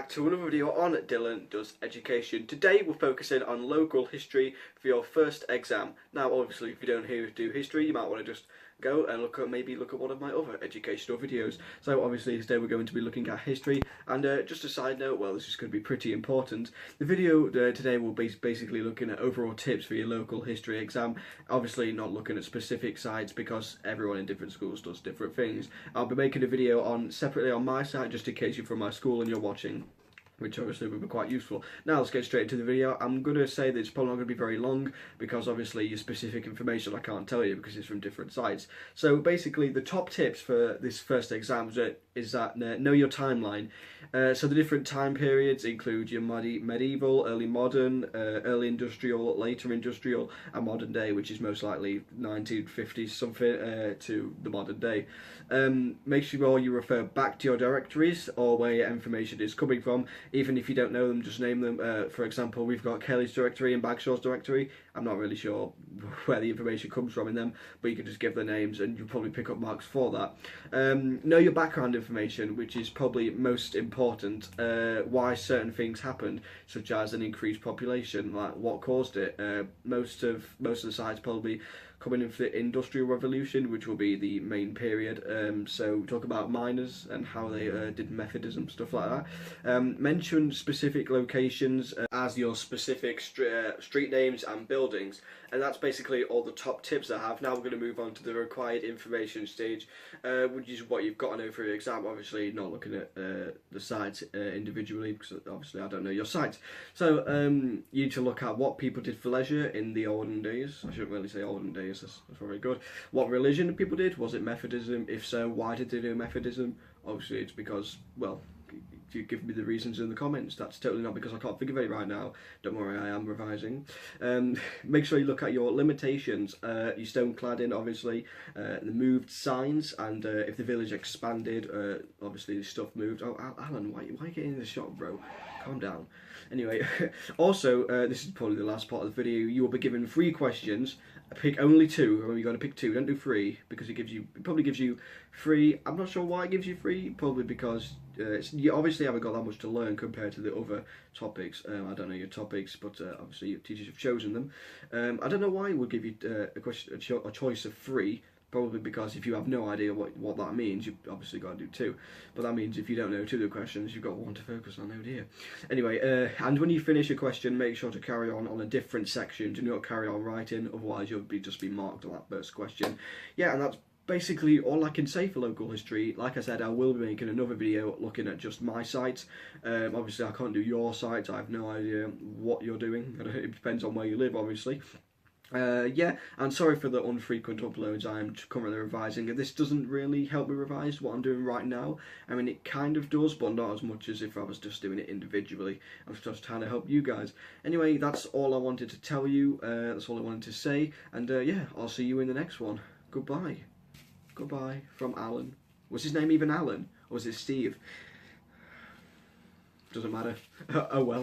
back to another video on Dylan Does Education. Today we're focusing on local history for your first exam. Now obviously if you don't do history you might want to just go and look at one of my other educational videos. So obviously today we're going to be looking at history, and just a side note, well, this is going to be pretty important. The video today will be basically looking at overall tips for your local history exam. Obviously not looking at specific sites because everyone in different schools does different things. I'll be making a video separately on my site just in case you're from my school and you're watching, which obviously would be quite useful. Now let's get straight into the video. I'm going to say that it's probably not going to be very long because obviously your specific information I can't tell you because it's from different sites. So basically the top tips for this first exam is that know your timeline. So the different time periods include your medieval, early modern, early industrial, later industrial, and modern day, which is most likely 1950s something to the modern day. Make sure you refer back to your directories or where your information is coming from. Even if you don't know them, just name them. For example, we've got Kelly's directory and Bagshaw's directory. I'm not really sure where the information comes from in them, but you can just give the names and you'll probably pick up marks for that. Know your background information, which is probably most important. Why certain things happened, such as an increased population, like what caused it. Most of the sites probably coming in for the Industrial Revolution, which will be the main period. So talk about miners and how they did Methodism, stuff like that. Mention specific locations as your specific street names and buildings. And that's basically all the top tips I have. Now we're going to move on to the required information stage, which is what you've got to know for your exam. Obviously not looking at the sites individually because obviously I don't know your site. So you need to look at what people did for leisure in the olden days. I shouldn't really say olden days, that's very good. What religion people did, was it Methodism? If so, why did they do Methodism? Obviously it's because, well, you give me the reasons in the comments. That's totally not because I can't think of it right now. Don't worry, I am revising. Make sure you look at your limitations, your stone cladding, obviously, the moved signs, and if the village expanded, obviously the stuff moved. Oh, Alan, why are you getting in the shot, bro? Calm down. Anyway, also, this is probably the last part of the video. You will be given 3 questions. Pick only 2. Remember, you got to pick 2. Don't do 3 because it probably gives you 3. I'm not sure why it gives you 3. Probably because you obviously haven't got that much to learn compared to the other topics. I don't know your topics, but obviously your teachers have chosen them. I don't know why it would give you a choice of 3. Probably because if you have no idea what that means, you've obviously got to do 2. But that means if you don't know 2 of the questions, you've got 1 to focus on, oh dear. Anyway, and when you finish a question, make sure to carry on a different section. Do not carry on writing, otherwise you'll just be marked on that first question. Yeah, and that's basically all I can say for local history. Like I said, I will be making another video looking at just my site. Obviously I can't do your site, I have no idea what you're doing. It depends on where you live, obviously. Yeah, and sorry for the unfrequent uploads. I'm currently revising. This doesn't really help me revise what I'm doing right now. I mean, it kind of does, but not as much as if I was just doing it individually. I'm just trying to help you guys. Anyway, that's all I wanted to tell you. That's all I wanted to say. And yeah, I'll see you in the next one. Goodbye. Goodbye from Alan. Was his name even Alan? Or was it Steve? Doesn't matter. Oh well.